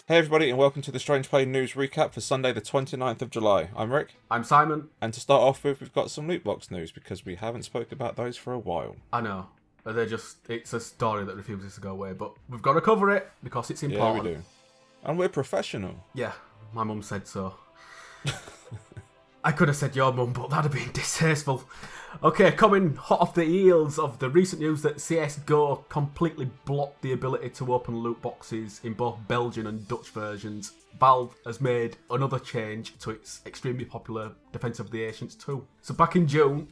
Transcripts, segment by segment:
Hey everybody and welcome to the Strangeplay news recap for Sunday the 29th of July. I'm Rick. I'm Simon. And to start off with, we've got some loot box news because we haven't spoke about those for a while. I know. It's a story that refuses to go away, but we've got to cover it because it's important. Yeah, we do. And we're professional. Yeah, my mum said so. I could have said your mum, but that'd have been distasteful. Okay, coming hot off the heels of the recent news that CSGO completely blocked the ability to open loot boxes in both Belgian and Dutch versions, Valve has made another change to its extremely popular Defence of the Ancients 2. So back in June,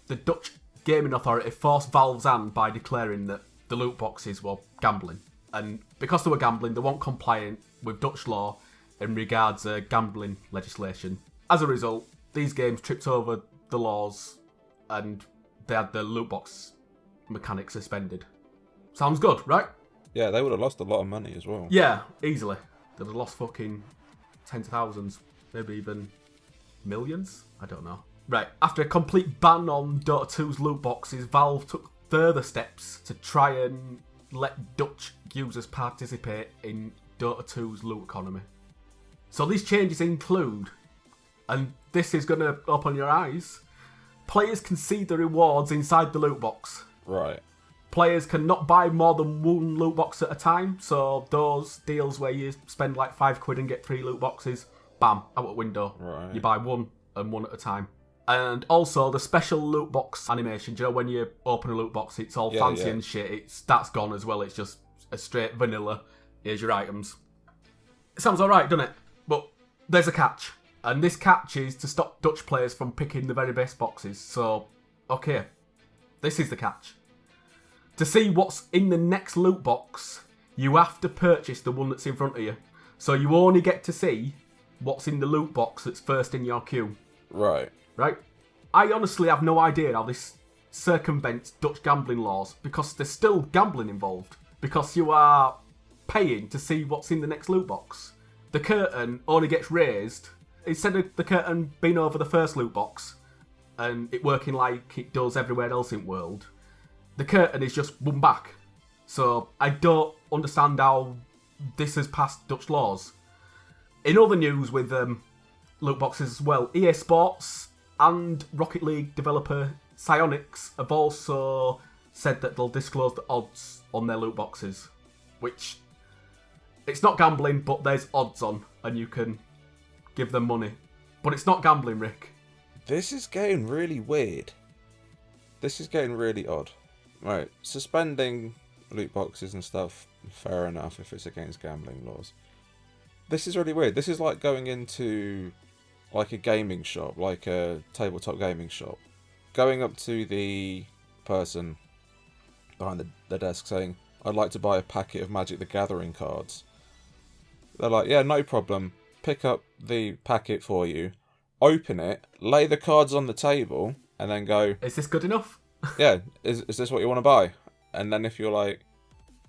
the Dutch Gaming Authority forced Valve's hand by declaring that the loot boxes were gambling. And because they were gambling, they weren't compliant with Dutch law in regards to gambling legislation. As a result, these games tripped over the laws and they had the loot box mechanic suspended. Sounds good, right? Yeah, they would have lost a lot of money as well. Yeah, easily. They'd have lost fucking tens of thousands, maybe even millions? I don't know. Right, after a complete ban on Dota 2's loot boxes, Valve took further steps to try and let Dutch users participate in Dota 2's loot economy. So these changes include, and this is going to open your eyes, players can see the rewards inside the loot box. Right. Players cannot buy more than one loot box at a time, so those deals where you spend like £5 and get 3 loot boxes, bam, out the window. Right. You buy one and one at a time. And also the special loot box animation, do you know when you open a loot box, it's all fancy and shit, that's gone as well, it's just a straight vanilla, here's your items. It sounds alright, doesn't it? But there's a catch. And this catch is to stop Dutch players from picking the very best boxes. So, okay, this is the catch. To see what's in the next loot box, you have to purchase the one that's in front of you. So you only get to see what's in the loot box that's first in your queue. Right. Right? I honestly have no idea how this circumvents Dutch gambling laws, because there's still gambling involved. Because you are paying to see what's in the next loot box. The curtain only gets raised, instead of the curtain being over the first loot box and it working like it does everywhere else in world, the curtain is just one back. So I don't understand how this has passed Dutch laws. In other news with loot boxes as well, EA Sports and Rocket League developer Psyonix have also said that they'll disclose the odds on their loot boxes, which it's not gambling, but there's odds on and you can give them money. But it's not gambling, Rick. This is getting really weird. This is getting really odd. Right, suspending loot boxes and stuff, fair enough if it's against gambling laws. This is really weird. This is like going into like a gaming shop, like a tabletop gaming shop. Going up to the person behind the desk saying, I'd like to buy a packet of Magic the Gathering cards. They're like, yeah, no problem. Pick up the packet for you, open it, lay the cards on the table, and then go, is this good enough? yeah, is this what you want to buy? And then if you're like,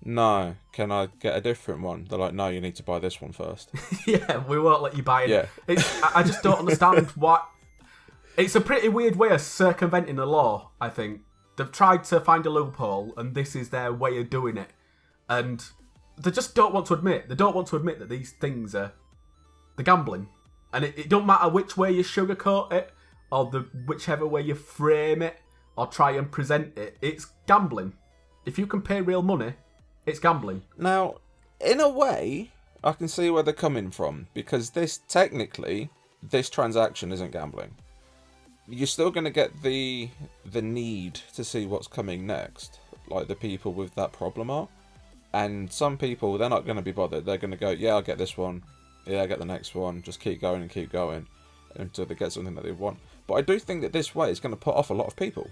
no, can I get a different one? They're like, no, you need to buy this one first. Yeah, we won't let you buy it. Yeah. I just don't understand why. It's a pretty weird way of circumventing the law, I think. They've tried to find a loophole, and this is their way of doing it. And they just don't want to admit. They don't want to admit that these things are the gambling. And it don't matter which way you sugarcoat it, or whichever way you frame it, or try and present it, it's gambling. If you can pay real money, it's gambling. Now, in a way, I can see where they're coming from, because this transaction isn't gambling. You're still going to get the need to see what's coming next, like the people with that problem are. And some people, they're not going to be bothered. They're going to go, yeah, I'll get this one. Yeah, I'll get the next one. Just keep going until they get something that they want. But I do think that this way is going to put off a lot of people.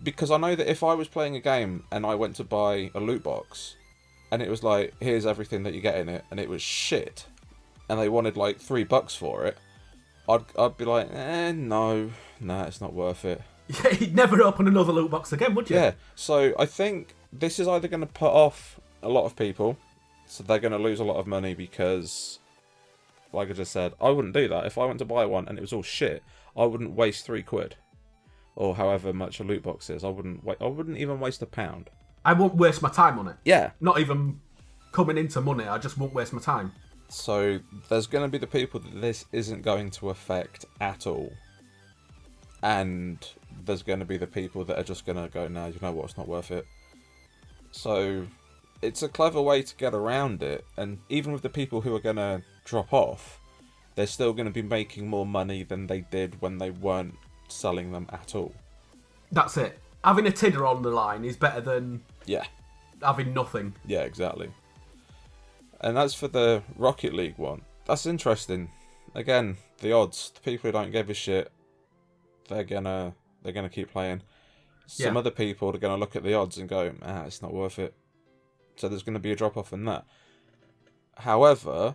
Because I know that if I was playing a game and I went to buy a loot box and it was like, here's everything that you get in it, and it was shit, and they wanted like $3 for it, I'd be like, no, it's not worth it. Yeah, you'd never open another loot box again, would you? Yeah, so I think this is either going to put off a lot of people, so they're going to lose a lot of money because, like I just said, I wouldn't do that. If I went to buy one and it was all shit, I wouldn't waste £3. Or however much a loot box is. I wouldn't even waste £1. I won't waste my time on it. Yeah. Not even coming into money, I just won't waste my time. So there's going to be the people that this isn't going to affect at all. And there's going to be the people that are just going to go, no, you know what, it's not worth it. So it's a clever way to get around it. And even with the people who are going to drop off, they're still going to be making more money than they did when they weren't selling them at all. That's it. Having a tidder on the line is better than having nothing. Yeah, exactly. And as for the Rocket League one, that's interesting. Again, the odds, the people who don't give a shit, they're gonna keep playing. Some other people are gonna look at the odds and go, it's not worth it. So there's gonna be a drop off in that. However,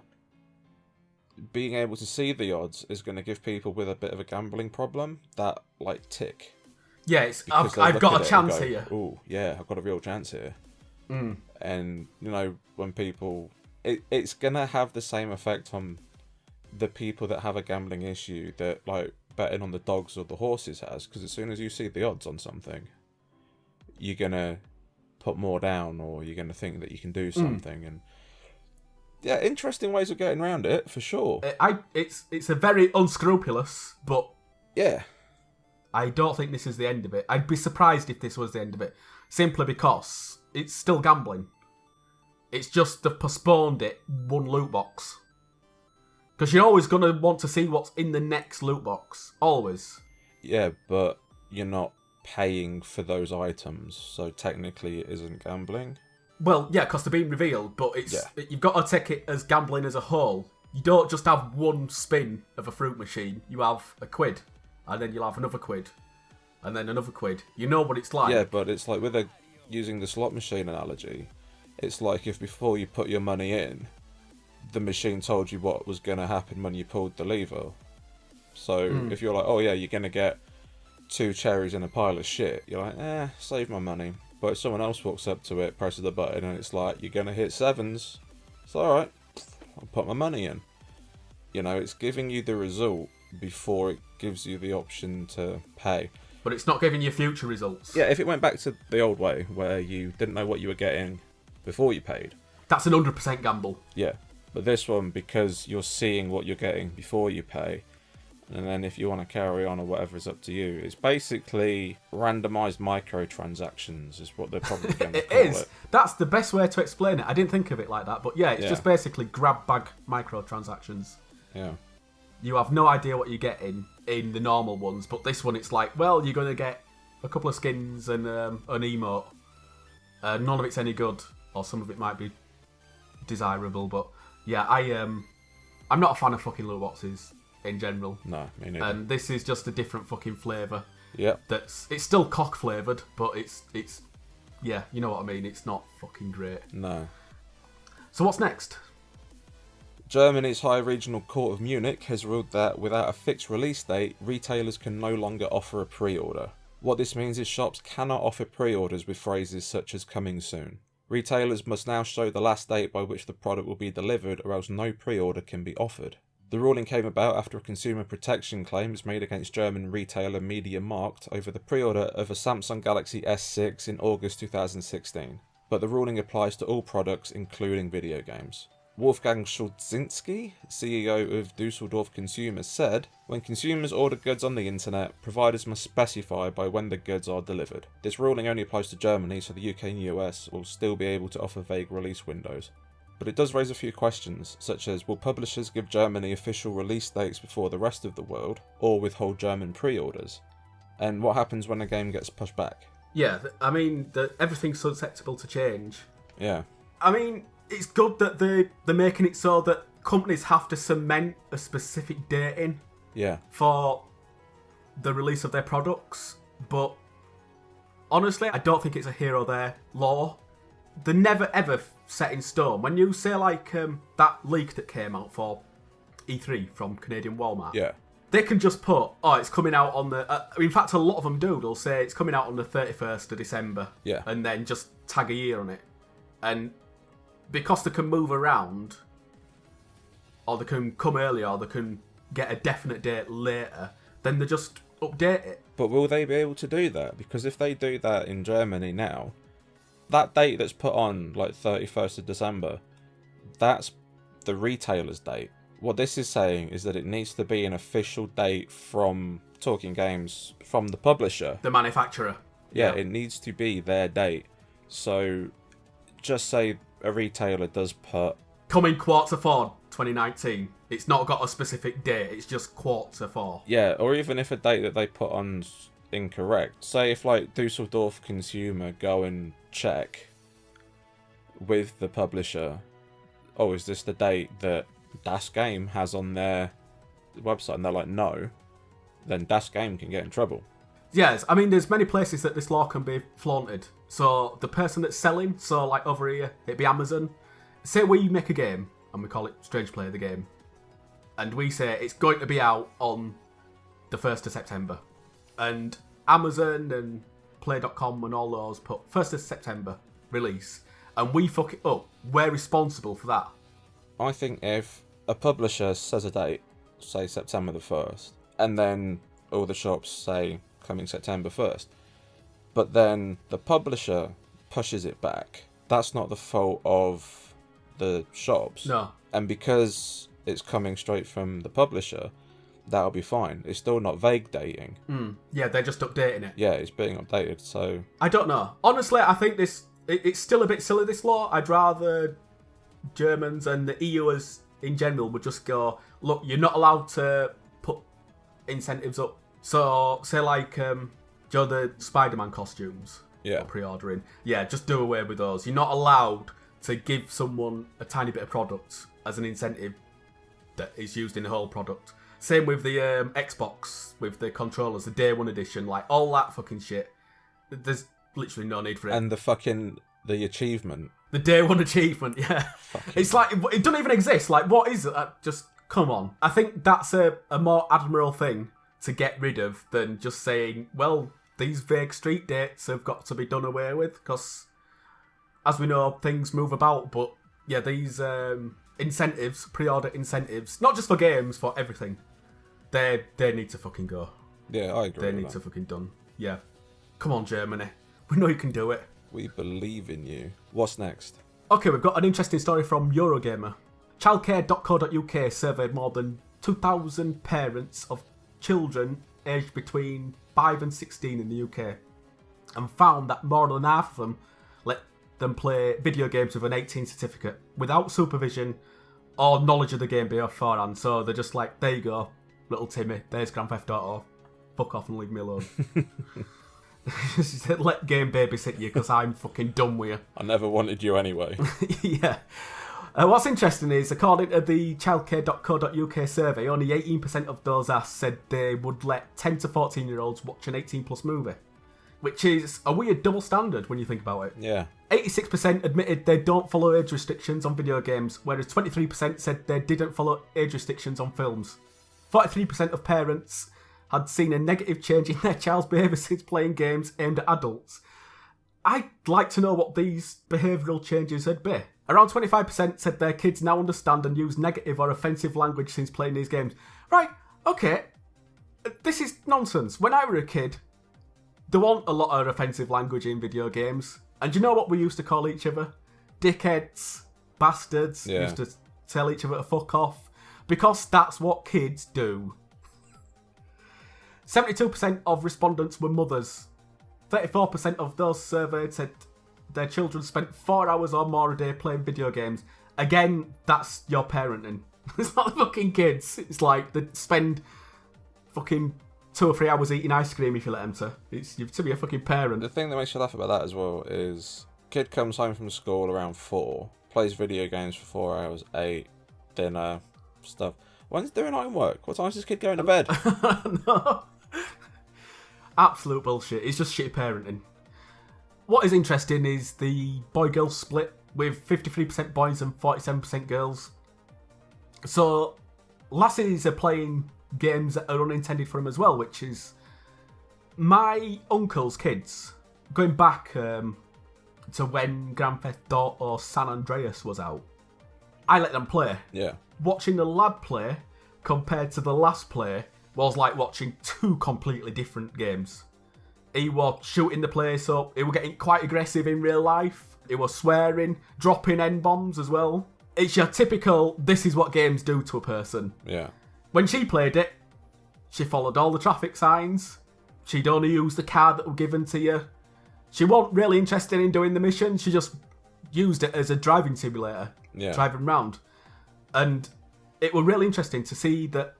being able to see the odds is gonna give people with a bit of a gambling problem that tick. Yeah, I've got a chance here. Oh, yeah, I've got a real chance here. Mm. And when people, it's gonna have the same effect on the people that have a gambling issue that betting on the dogs or the horses has, because as soon as you see the odds on something, you're gonna put more down, or you're gonna think that you can do something. And yeah, interesting ways of getting around it for sure. It's a very unscrupulous, but yeah, I don't think this is the end of it. I'd be surprised if this was the end of it, simply because it's still gambling. It's just they've postponed it one loot box. Because you're always going to want to see what's in the next loot box. Always. Yeah, but you're not paying for those items, so technically it isn't gambling. Well, yeah, because they're being revealed, but you've got to take it as gambling as a whole. You don't just have one spin of a fruit machine. You have a quid, and then you'll have another quid, and then another quid. You know what it's like. Yeah, but it's like using the slot machine analogy, it's like if before you put your money in, the machine told you what was going to happen when you pulled the lever. So if you're like, oh yeah, you're going to get 2 cherries in a pile of shit, you're like, save my money. But if someone else walks up to it, presses the button, and it's like, you're going to hit 7s, it's alright, I'll put my money in. It's giving you the result before it gives you the option to pay. But it's not giving you future results. Yeah, if it went back to the old way, where you didn't know what you were getting before you paid. That's an 100% gamble. Yeah. But this one, because you're seeing what you're getting before you pay, and then if you want to carry on or whatever is up to you, it's basically randomised microtransactions is what they're probably going to call it. That's the best way to explain it. I didn't think of it like that, but yeah, it's just basically grab bag microtransactions. Yeah. You have no idea what you're getting in the normal ones, but this one it's like, well, you're going to get a couple of skins and an emote. None of it's any good, or some of it might be desirable, but yeah, I'm not a fan of fucking loot boxes in general. No, me neither. And this is just a different fucking flavour. Yeah. It's still cock flavoured, but it's yeah, you know what I mean. It's not fucking great. No. So what's next? Germany's High Regional Court of Munich has ruled that without a fixed release date, retailers can no longer offer a pre-order. What this means is shops cannot offer pre-orders with phrases such as coming soon. Retailers must now show the last date by which the product will be delivered, or else no pre-order can be offered. The ruling came about after a consumer protection claim was made against German retailer MediaMarkt over the pre-order of a Samsung Galaxy S6 in August 2016. But the ruling applies to all products, including video games. Wolfgang Schulzinski, CEO of Dusseldorf Consumers, said, "When consumers order goods on the internet, providers must specify by when the goods are delivered. This ruling only applies to Germany, so the UK and US will still be able to offer vague release windows. But it does raise a few questions, such as, will publishers give Germany official release dates before the rest of the world, or withhold German pre-orders? And what happens when a game gets pushed back?" Yeah, I mean, everything's susceptible to change. Yeah. I mean, it's good that they're making it so that companies have to cement a specific date in for the release of their products, but honestly, I don't think it's a here or there law. They're never ever set in stone. When you say that leak that came out for E3 from Canadian Walmart, they can just put, it's coming out on the... in fact, a lot of them do. They'll say it's coming out on the 31st of December, and then just tag a year on it. And because they can move around, or they can come earlier, or they can get a definite date later, then they just update it. But will they be able to do that? Because if they do that in Germany now, that date that's put on, like 31st of December, that's the retailer's date. What this is saying is that it needs to be an official date from Talking Games, from the publisher. The manufacturer. Yeah, it needs to be their date. So, just say a retailer does put... Coming Q4 2019. It's not got a specific date, it's just Q4. Yeah, or even if a date that they put on's incorrect. Say if, like, Dusseldorf Consumer go and check with the publisher, oh, is this the date that Das Game has on their website? And they're like, no. Then Das Game can get in trouble. Yes, I mean, there's many places that this law can be flaunted. So the person that's selling, so like over here, it'd be Amazon. Say we make a game, and we call it Strangeplay the game, and we say it's going to be out on the 1st of September. And Amazon and Play.com and all those put 1st of September release, and we fuck it up. We're responsible for that. I think if a publisher says a date, say September the 1st, and then all the shops say coming September 1st, but then the publisher pushes it back, that's not the fault of the shops. No. And because it's coming straight from the publisher, that'll be fine. It's still not vague dating. Yeah, they're just updating it. Yeah, it's being updated, so... I don't know. Honestly, I think it's still a bit silly, this law. I'd rather Germans and the EU as in general would just go, look, you're not allowed to put incentives up. So, say like, Joe, the Spider-Man costumes Yeah. for pre-ordering. Yeah, just do away with those. You're not allowed to give someone a tiny bit of product as an incentive that is used in the whole product. Same with the Xbox, with the controllers, the Day 1 edition, like all that fucking shit. There's literally no need for it. And the achievement. The Day 1 achievement, yeah. It's like, it doesn't even exist. Like, what is it? Just, come on. I think that's a more admirable thing to get rid of than just saying, well, these vague street dates have got to be done away with, because, as we know, things move about, but, yeah, these incentives, pre-order incentives, not just for games, for everything, they need to fucking go. Yeah, I agree. They need to fucking done. Yeah. Come on, Germany. We know you can do it. We believe in you. What's next? Okay, we've got an interesting story from Eurogamer. Childcare.co.uk surveyed more than 2,000 parents of children aged between 5 and 16 in the UK and found that more than half of them let them play video games with an 18 certificate without supervision or knowledge of the game beforehand. So they're just like, there you go, little Timmy, there's Grand Theft Auto. Fuck off and leave me alone. She said, let game babysit you because I'm fucking done with you. I never wanted you anyway. Yeah. What's interesting is, according to the childcare.co.uk survey, only 18% of those asked said they would let 10 to 14-year-olds watch an 18-plus movie, which is a weird double standard when you think about it. Yeah. 86% admitted they don't follow age restrictions on video games, whereas 23% said they didn't follow age restrictions on films. 43% of parents had seen a negative change in their child's behaviour since playing games aimed at adults. I'd like to know what these behavioural changes would be. Around 25% said their kids now understand and use negative or offensive language since playing these games. Right, okay, this is nonsense. When I was a kid, there wasn't a lot of offensive language in video games. And do you know what we used to call each other? Dickheads, bastards. Yeah. We used to tell each other to fuck off. Because that's what kids do. 72% of respondents were mothers. 34% of those surveyed said their children spent 4 hours or more a day playing video games. Again, that's your parenting. It's not the fucking kids. It's like they spend fucking 2 or 3 hours eating ice cream if you let them to. It's to be a fucking parent. The thing that makes you laugh about that as well is kid comes home from school around 4, plays video games for 4 hours, 8, dinner, stuff. When's doing homework? What time's this kid going to bed? No. Absolute bullshit. It's just shitty parenting. What is interesting is the boy-girl split with 53% boys and 47% girls. So lassies are playing games that are unintended for them as well, which is my uncle's kids. Going back to when Grand Theft Auto San Andreas was out, I let them play. Yeah. Watching the lad play compared to the last play was like watching 2 completely different games. He was shooting the place up. He was getting quite aggressive in real life. He was swearing, dropping N-bombs as well. It's your typical, this is what games do to a person. Yeah. When she played it, she followed all the traffic signs. She'd only use the car that were given to you. She wasn't really interested in doing the mission. She just used it as a driving simulator, driving around. And it was really interesting to see that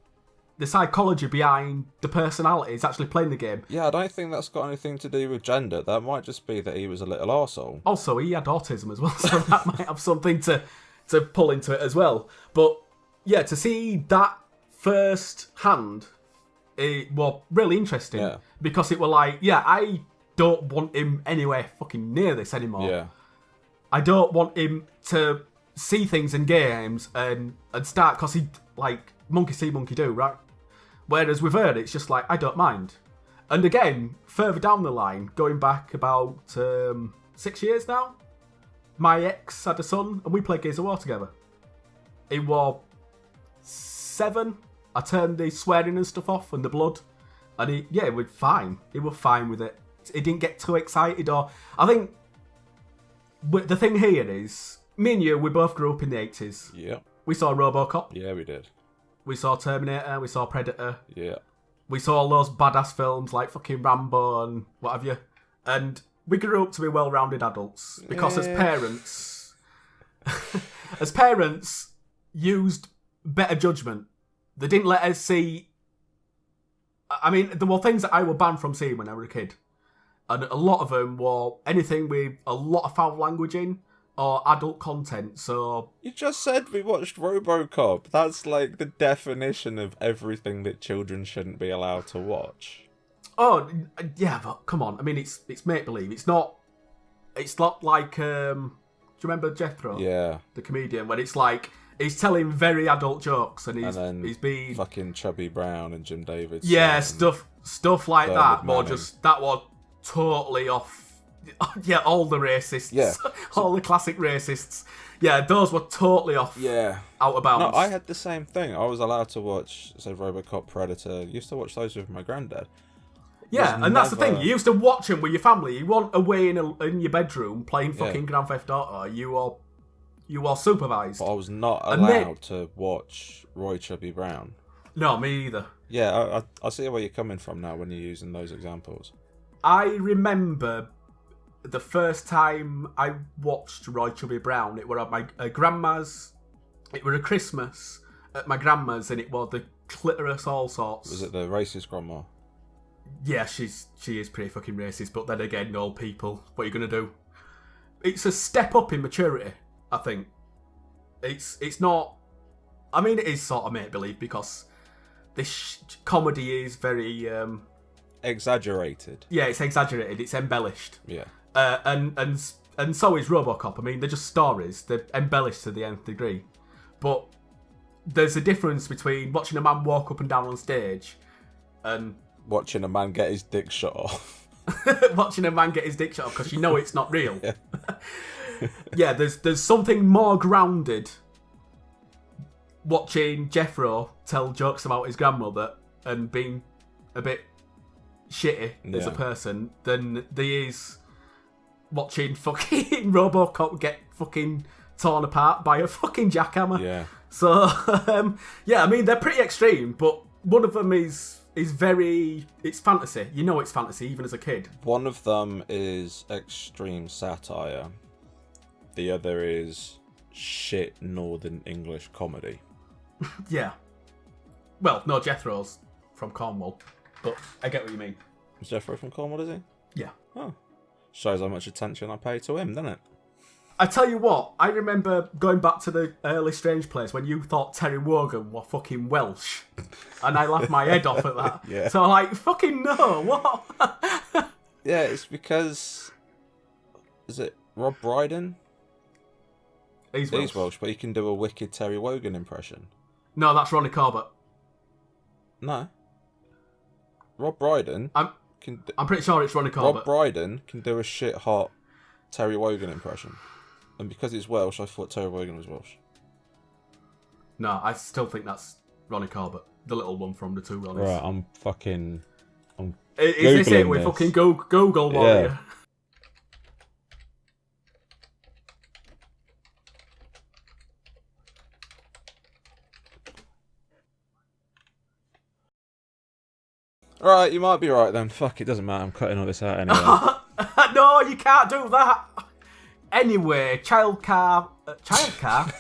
the psychology behind the personalities actually playing the game. Yeah, I don't think that's got anything to do with gender. That might just be that he was a little arsehole. Also, he had autism as well, so that might have something to pull into it as well. But yeah, to see that first hand, it was really interesting because it were like, I don't want him anywhere fucking near this anymore. Yeah. I don't want him to see things in games and start, because he, like, monkey see, monkey do, right? Whereas with her, it's just like, I don't mind. And again, further down the line, going back about 6 years now, my ex had a son and we played Gears of War together. It was 7. I turned the swearing and stuff off and the blood. And it was fine. He was fine with it. He didn't get too excited. Or I think the thing here is, me and you, we both grew up in the 80s. Yeah. We saw RoboCop. Yeah, we did. We saw Terminator. We saw Predator. Yeah. We saw all those badass films like fucking Rambo and what have you. And we grew up to be well-rounded adults because as parents used better judgment. They didn't let us see... I mean, there were things that I were banned from seeing when I was a kid. And a lot of them were anything with a lot of foul language in or adult content, so... You just said we watched RoboCop. That's like the definition of everything that children shouldn't be allowed to watch. Oh, yeah, but come on. I mean, it's make-believe. It's not like... do you remember Jethro? Yeah. The comedian, when it's like... He's telling very adult jokes and he's being... fucking Chubby Brown and Jim Davis. Yeah, stuff like that. More Manning. just... That was totally off... Yeah, all the racists. Yeah. All the classic racists. Yeah, those were totally off. Yeah. Out of bounds. No, I had the same thing. I was allowed to watch, say, RoboCop, Predator. Used to watch those with my granddad. Yeah, and that's the thing. You used to watch them with your family. You weren't away in your bedroom playing fucking Grand Theft Auto. You are supervised. But I was not allowed to watch Roy Chubby Brown. No, me either. Yeah, I see where you're coming from now when you're using those examples. I remember the first time I watched Roy Chubby Brown, it were at my grandma's. It were a Christmas at my grandma's, and it was the clitoris all sorts. Was it the racist grandma? Yeah, she is pretty fucking racist, but then again, old people, what are you going to do? It's a step up in maturity, I think. It's not... I mean, it is sort of make-believe, because this comedy is very... exaggerated. Yeah, it's exaggerated, it's embellished. Yeah. And so is RoboCop. I mean, they're just stories. They're embellished to the nth degree. But there's a difference between watching a man walk up and down on stage and... Watching a man get his dick shot off. Watching a man get his dick shot off because you know it's not real. Yeah. Yeah, there's something more grounded watching Jethro tell jokes about his grandmother and being a bit shitty as a person than there is watching fucking RoboCop get fucking torn apart by a fucking jackhammer. Yeah. So, yeah, I mean, they're pretty extreme, but one of them is very... It's fantasy. You know it's fantasy, even as a kid. One of them is extreme satire. The other is shit Northern English comedy. Yeah. Well, no, Jethro's from Cornwall, but I get what you mean. Is Jeffrey from Cornwall, is he? Yeah. Oh. Shows how much attention I pay to him, doesn't it? I tell you what, I remember going back to the early Strangeplays when you thought Terry Wogan were fucking Welsh. And I laughed my head off at that. Yeah. So I'm like, fucking no, what? Yeah, it's because... Is it Rob Brydon? He's Welsh. He's Welsh, but he can do a wicked Terry Wogan impression. No, that's Ronnie Corbett. No. Rob Brydon... I'm pretty sure it's Ronnie Corbett. Rob Brydon can do a shit hot Terry Wogan impression. And because it's Welsh, I thought Terry Wogan was Welsh. No, I still think that's Ronnie Corbett. The little one from the two Ronnies. Right, I'm fucking I'm Is this it? Googling We this. fucking Google warrior. Right, you might be right then. Fuck, it doesn't matter. I'm cutting all this out anyway. No, you can't do that. Anyway, childcare.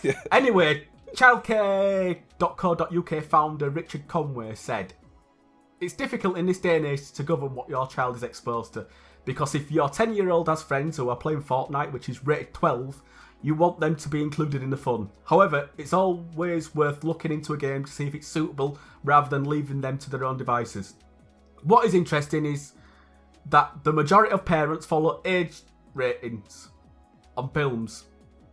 Yeah. Anyway, childcare.co.uk founder Richard Conway said, "It's difficult in this day and age to govern what your child is exposed to, because if your 10-year-old has friends who are playing Fortnite, which is rated 12, you want them to be included in the fun. However, it's always worth looking into a game to see if it's suitable rather than leaving them to their own devices. What is interesting is that the majority of parents follow age ratings on films,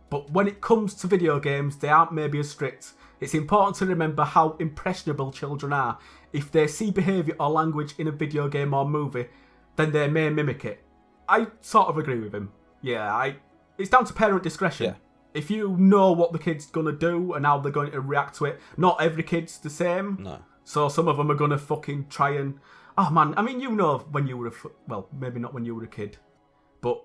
but when it comes to video games, they aren't maybe as strict. It's important to remember how impressionable children are. If they see behaviour or language in a video game or movie, then they may mimic it." I sort of agree with him. Yeah, it's down to parent discretion. Yeah. If you know what the kid's going to do and how they're going to react to it, not every kid's the same. No. So some of them are going to fucking try and... Oh, man, I mean, you know when you were well, maybe not when you were a kid. But,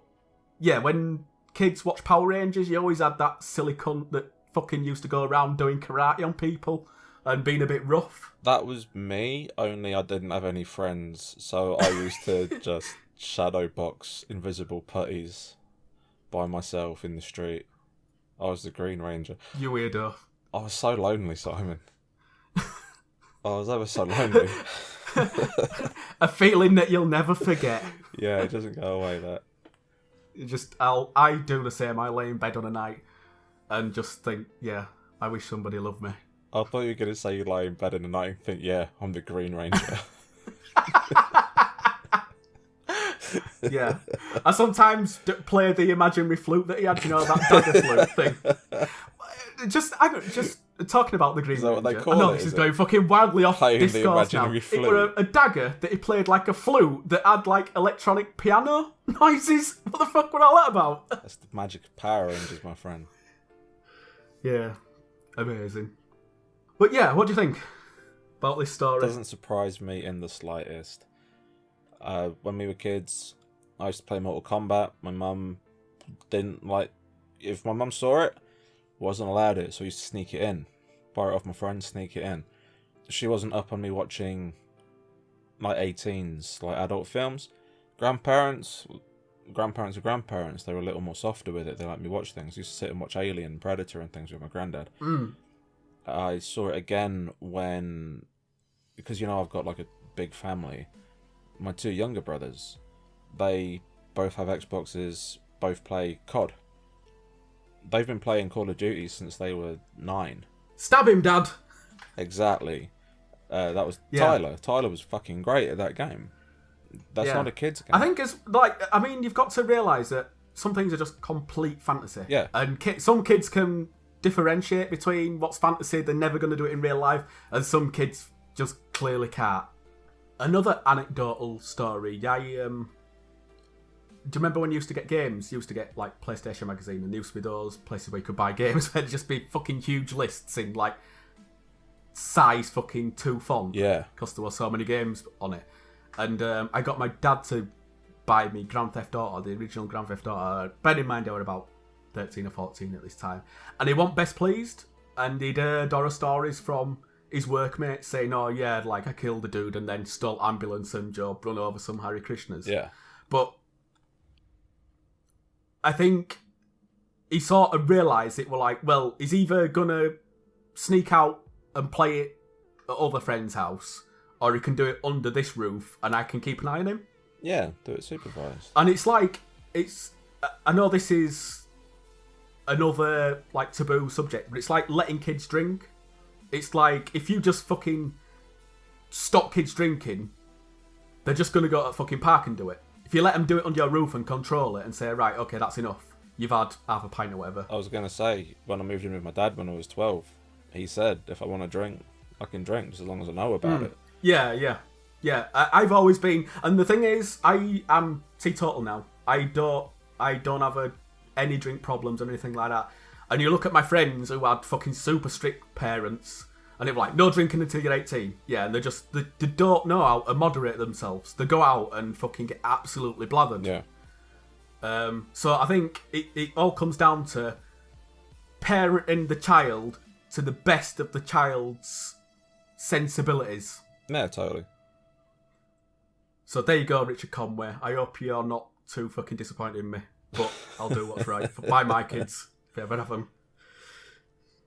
yeah, when kids watch Power Rangers, you always had that silly cunt that fucking used to go around doing karate on people and being a bit rough. That was me, only I didn't have any friends, so I used to just shadow box invisible putties by myself in the street. I was the Green Ranger. You weirdo. I was so lonely, Simon. I was ever so lonely. A feeling that you'll never forget. Yeah, it doesn't go away, that. I do the same. I lay in bed on a night and just think, yeah, I wish somebody loved me. I thought you were going to say you lie in bed in the night and think, yeah, I'm the Green Ranger. Yeah. I sometimes play the imaginary flute that he had, you know, that dagger flute thing. Just talking about the Green Is that what they Ranger. call I know it, this is is it? going fucking wildly off Playing the discourse now. imaginary It flute. were a dagger that he played like a flute that had like electronic piano noises. What the fuck were all that about? That's the magic of Power Rangers, my friend. Yeah. Amazing. But yeah, what do you think about this story? Doesn't surprise me in the slightest. When we were kids, I used to play Mortal Kombat. My mum didn't like... If my mum saw it, wasn't allowed it, so I used to sneak it in. Borrow it off my friends, sneak it in. She wasn't up on me watching like 18s, like adult films. Grandparents are grandparents. They were a little more softer with it. They let me watch things. I used to sit and watch Alien, Predator and things with my granddad. I saw it again when... Because, you know, I've got like a big family. My two younger brothers, they both have Xboxes, both play COD. They've been playing Call of Duty since they were 9. Stab him, Dad! Exactly. That was Yeah. Tyler. Tyler was fucking great at that game. That's Yeah. not a kid's game. I think it's like, I mean, you've got to realise that some things are just complete fantasy. Yeah. And some kids can differentiate between what's fantasy, they're never going to do it in real life, and some kids just clearly can't. Another anecdotal story. Do you remember when you used to get games? You used to get like PlayStation Magazine, and there used to be those places where you could buy games where there'd just be fucking huge lists in like size fucking 2 font. Yeah. Because there were so many games on it. And I got my dad to buy me Grand Theft Auto, the original Grand Theft Auto. Bear in mind I were about 13 or 14 at this time. And he wasn't best pleased. And he'd heard horror stories from his workmates saying, oh yeah, like I killed a dude and then stole ambulance and run over some Hare Krishnas. Yeah. But I think he sort of realised it were like, well, he's either gonna sneak out and play it at other friend's house, or he can do it under this roof and I can keep an eye on him. Yeah, do it supervised. And it's like, I know this is another like taboo subject, but it's like letting kids drink. It's like, if you just fucking stop kids drinking, they're just gonna go to a fucking park and do it. If you let them do it under your roof and control it and say, right, okay, that's enough. You've had half a pint or whatever. I was going to say, when I moved in with my dad when I was 12, he said, if I want to drink, I can drink, just as long as I know about it. Yeah. I've always been, and the thing is, I am teetotal now. I don't have any drink problems or anything like that. And you look at my friends who had fucking super strict parents, And they're like, no drinking until you're 18. Yeah, and they don't know how to moderate themselves. They go out and fucking get absolutely blathered. Yeah. So I think it all comes down to parenting the child to the best of the child's sensibilities. Yeah, totally. So there you go, Richard Conway. I hope you're not too fucking disappointed in me. But I'll do what's right by my kids, if I ever have them.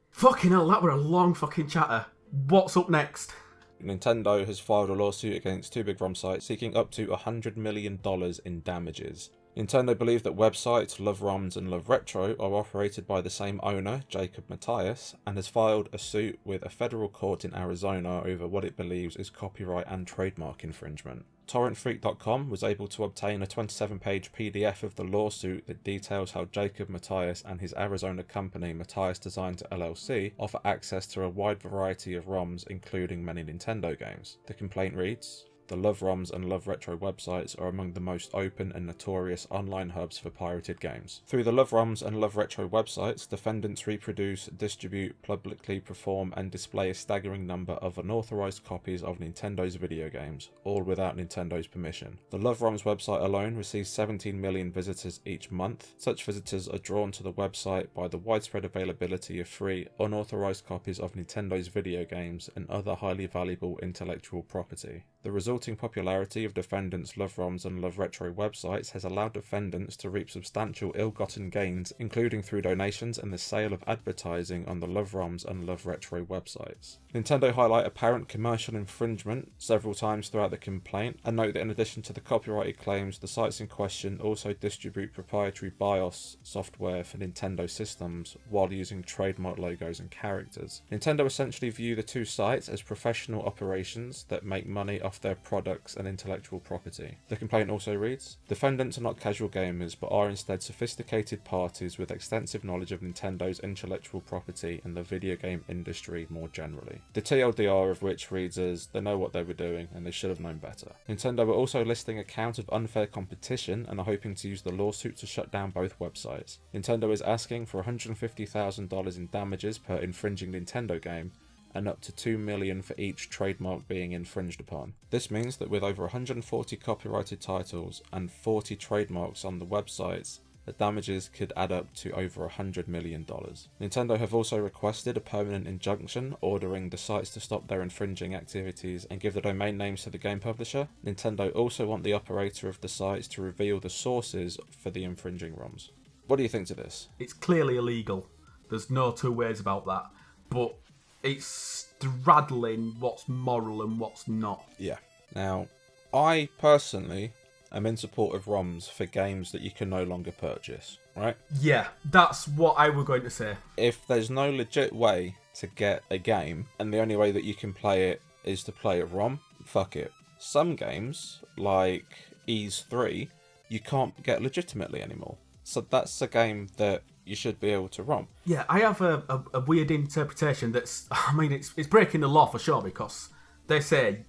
Fucking hell, that were a long fucking chatter. What's up next? Nintendo has filed a lawsuit against two big ROM sites seeking up to $100 million in damages. Nintendo believe that websites Love ROMs and Love Retro are operated by the same owner, Jacob Matthias, and has filed a suit with a federal court in Arizona over what it believes is copyright and trademark infringement. TorrentFreak.com was able to obtain a 27-page PDF of the lawsuit that details how Jacob Matthias and his Arizona company, Matthias Designs LLC, offer access to a wide variety of ROMs, including many Nintendo games. The complaint reads, "The Love ROMs and Love Retro websites are among the most open and notorious online hubs for pirated games. Through the Love ROMs and Love Retro websites, defendants reproduce, distribute, publicly perform, and display a staggering number of unauthorized copies of Nintendo's video games, all without Nintendo's permission. The Love ROMs website alone receives 17 million visitors each month. Such visitors are drawn to the website by the widespread availability of free, unauthorized copies of Nintendo's video games and other highly valuable intellectual property. The resulting popularity of defendants' Love ROMs and Love Retro websites has allowed defendants to reap substantial ill-gotten gains, including through donations and the sale of advertising on the Love ROMs and Love Retro websites." Nintendo highlight apparent commercial infringement several times throughout the complaint, and note that in addition to the copyrighted claims, the sites in question also distribute proprietary BIOS software for Nintendo systems while using trademark logos and characters. Nintendo essentially view the two sites as professional operations that make money off their products and intellectual property. The complaint also reads, "Defendants are not casual gamers, but are instead sophisticated parties with extensive knowledge of Nintendo's intellectual property and the video game industry more generally." The TLDR of which reads as, "They know what they were doing and they should have known better." Nintendo are also listing a count of unfair competition and are hoping to use the lawsuit to shut down both websites. Nintendo is asking for $150,000 in damages per infringing Nintendo game, and up to $2 million for each trademark being infringed upon. This means that with over 140 copyrighted titles and 40 trademarks on the websites, the damages could add up to over $100 million. Nintendo have also requested a permanent injunction ordering the sites to stop their infringing activities and give the domain names to the game publisher. Nintendo also want the operator of the sites to reveal the sources for the infringing ROMs. What do you think to this? It's clearly illegal. There's no two ways about that. But it's straddling what's moral and what's not. Yeah. Now, I personally am in support of ROMs for games that you can no longer purchase, right? Yeah, that's what I was going to say. If there's no legit way to get a game, and the only way that you can play it is to play a ROM, fuck it. Some games, like Ys 3, you can't get legitimately anymore. So that's a game that you should be able to ROM. Yeah, I have a weird interpretation that's, I mean, it's breaking the law for sure, because they say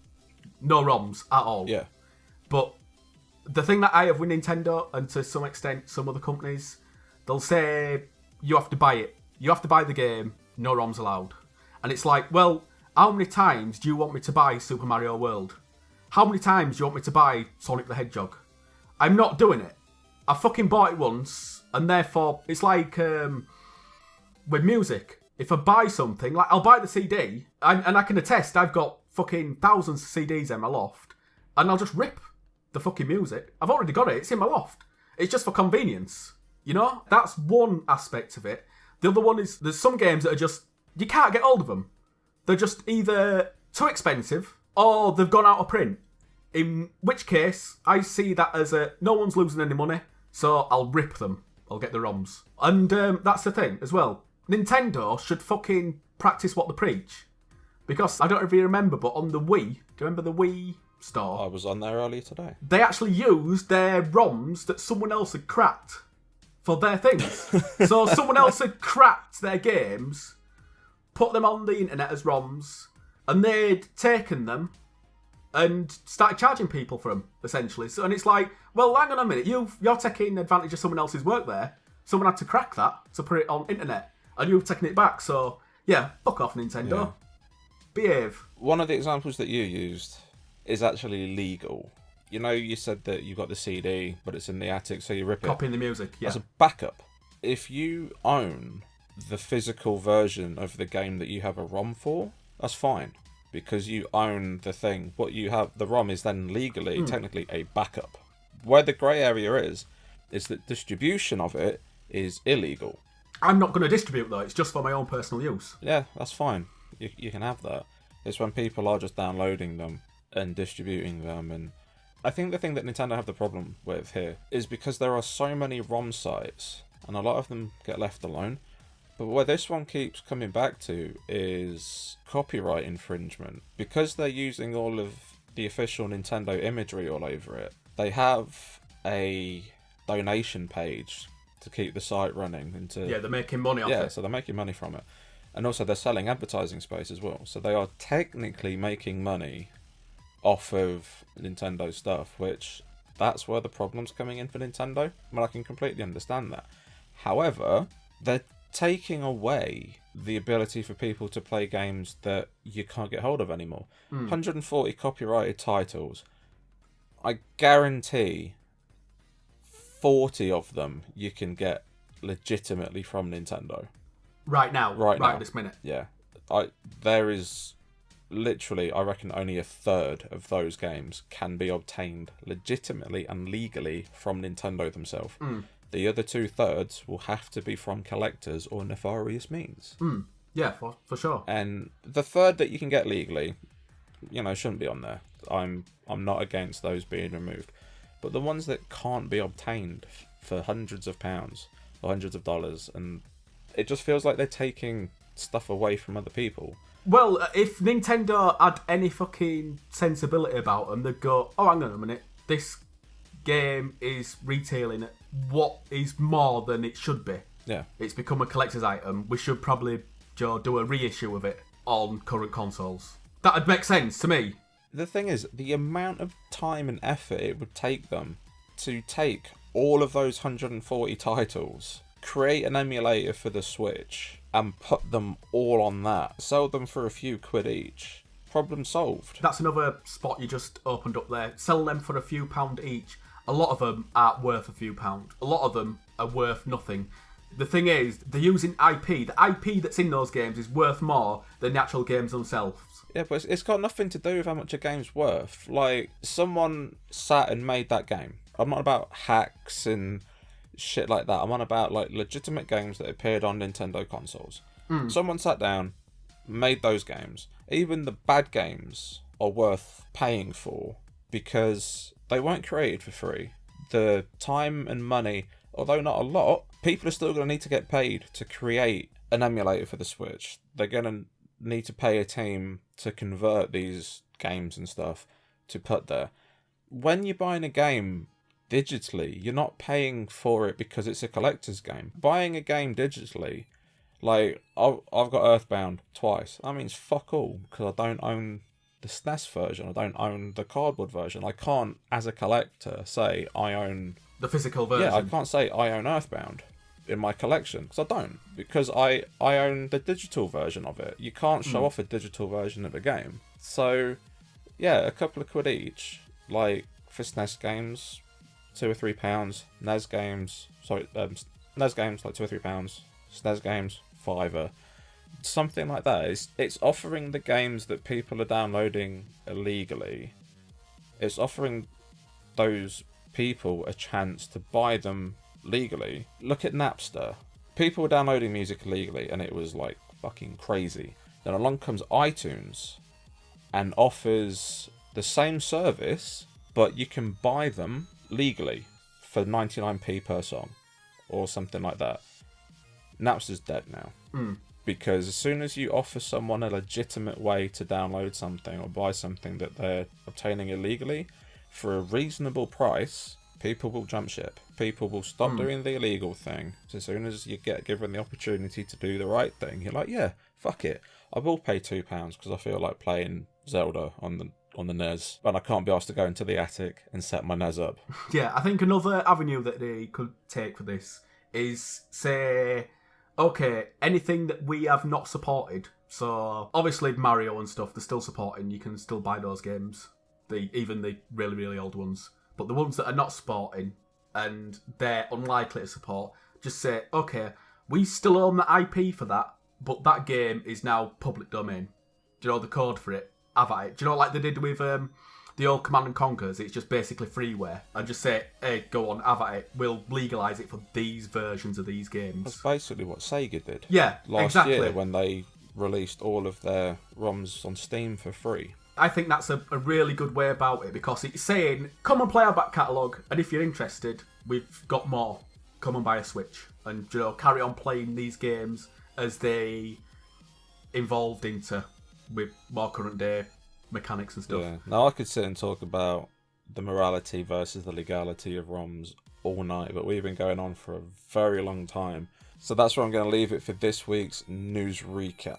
no ROMs at all. Yeah. But the thing that I have with Nintendo, and to some extent some other companies, they'll say you have to buy it. You have to buy the game, no ROMs allowed. And it's like, well, how many times do you want me to buy Super Mario World? How many times do you want me to buy Sonic the Hedgehog? I'm not doing it. I fucking bought it once, and therefore, it's like with music. If I buy something, like I'll buy the CD, and I can attest I've got fucking thousands of CDs in my loft, and I'll just rip the fucking music. I've already got it, it's in my loft. It's just for convenience, you know? That's one aspect of it. The other one is, there's some games that are just, you can't get hold of them. They're just either too expensive, or they've gone out of print. In which case, I see that as no one's losing any money, so I'll rip them. I'll get the ROMs. And that's the thing as well. Nintendo should fucking practice what they preach. Because, I don't know if you remember, but on the Wii, do you remember the Wii store? I was on there earlier today. They actually used their ROMs that someone else had cracked for their things. So someone else had cracked their games, put them on the internet as ROMs, and they'd taken them and started charging people for them, essentially. So, and it's like, well, hang on a minute, you're taking advantage of someone else's work there. Someone had to crack that to put it on internet, and you've taken it back. So, yeah, fuck off, Nintendo. Behave. One of the examples that you used is actually legal. You know, you said that you got the CD, but it's in the attic, so you rip it. Copying the music, yeah. As a backup. If you own the physical version of the game that you have a ROM for, that's fine. Because you own the thing. What you have, the ROM is then legally, technically, a backup. Where the grey area is that distribution of it is illegal. I'm not going to distribute, though. It's just for my own personal use. Yeah, that's fine. You can have that. It's when people are just downloading them and distributing them. And I think the thing that Nintendo have the problem with here is because there are so many ROM sites, and a lot of them get left alone. But where this one keeps coming back to is copyright infringement. Because they're using all of the official Nintendo imagery all over it, they have a donation page to keep the site running. Yeah, they're making money off it. Yeah, so they're making money from it. And also they're selling advertising space as well. So they are technically making money off of Nintendo stuff, which that's where the problem's coming in for Nintendo. I mean, I can completely understand that. However, they're taking away the ability for people to play games that you can't get hold of anymore. 140 copyrighted titles. I guarantee 40 of them you can get legitimately from Nintendo. Right now. Right now. This minute. Yeah. There is literally, I reckon, only a third of those games can be obtained legitimately and legally from Nintendo themselves. The other 2/3 will have to be from collectors or nefarious means. Yeah, for sure. And the third that you can get legally, shouldn't be on there. I'm not against those being removed. But the ones that can't be obtained for hundreds of pounds or hundreds of dollars, and it just feels like they're taking stuff away from other people. Well, if Nintendo had any fucking sensibility about them, they'd go, oh, hang on a minute, this game is retailing at what is more than it should be. Yeah. It's become a collector's item. We should probably, do a reissue of it on current consoles. That'd make sense to me. The thing is, the amount of time and effort it would take them to take all of those 140 titles, create an emulator for the Switch, and put them all on that, sell them for a few quid each. Problem solved. That's another spot you just opened up there. Sell them for a few pound each. A lot of them aren't worth a few pound. A lot of them are worth nothing. The thing is, they're using IP. The IP that's in those games is worth more than the actual games themselves. Yeah, but it's got nothing to do with how much a game's worth. Like, someone sat and made that game. I'm not about hacks and shit like that. I'm on about, legitimate games that appeared on Nintendo consoles. Someone sat down, made those games. Even the bad games are worth paying for because they weren't created for free. The time and money, although not a lot, people are still going to need to get paid to create an emulator for the Switch. They're going to need to pay a team to convert these games and stuff to put there. When you're buying a game digitally, you're not paying for it because it's a collector's game. Buying a game digitally, I've got Earthbound twice. That means fuck all, because I don't own the SNES version. I don't own the cardboard version. I can't, as a collector, say I own the physical version. Yeah, I can't say I own Earthbound in my collection, because I don't. Because I own the digital version of it. You can't show off a digital version of a game. So, yeah, a couple of quid each. For SNES games, £2 or £3. NES games, NES games, £2 or £3. SNES games, £5. Something like that. It's offering the games that people are downloading illegally. It's offering those people a chance to buy them legally. Look at Napster. People were downloading music illegally and it was fucking crazy. Then along comes iTunes and offers the same service, but you can buy them legally for 99p per song or something like that. Napster's dead now. Because as soon as you offer someone a legitimate way to download something or buy something that they're obtaining illegally for a reasonable price, people will jump ship. People will stop doing the illegal thing. So as soon as you get given the opportunity to do the right thing, you're like, yeah, fuck it. I will pay £2 because I feel like playing Zelda on the NES, but I can't be asked to go into the attic and set my NES up. Yeah, I think another avenue that they could take for this is, say, okay, anything that we have not supported So obviously Mario and stuff, they're still supporting. You can still buy those games, even the really, really old ones. But the ones that are not supporting and they're unlikely to support, just say, okay, we still own the IP for that, but that game is now public domain. Do you know the code for it? Have at it. Do you know like they did with the old Command and Conquers? It's just basically freeware. And just say, hey, go on, have at it. We'll legalise it for these versions of these games. That's basically what Sega did. Yeah, last year when they released all of their ROMs on Steam for free. I think that's a really good way about it, because it's saying, come and play our back catalogue, and if you're interested, we've got more. Come and buy a Switch. And, you know, carry on playing these games as they evolved into, with more current day mechanics and stuff. Yeah. Now I could sit and talk about the morality versus the legality of ROMs all night, but we've been going on for a very long time. So that's where I'm going to leave it for this week's news recap.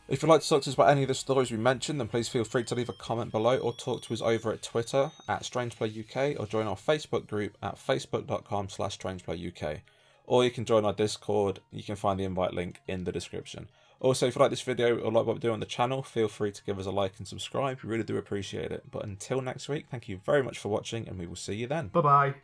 If you'd like to talk to us about any of the stories we mentioned, then please feel free to leave a comment below or talk to us over at Twitter at StrangePlayUK, or join our Facebook group at facebook.com/StrangePlayUK. Or you can join our Discord. You can find the invite link in the description. Also, if you like this video or like what we do on the channel, feel free to give us a like and subscribe. We really do appreciate it. But until next week, thank you very much for watching, and we will see you then. Bye-bye.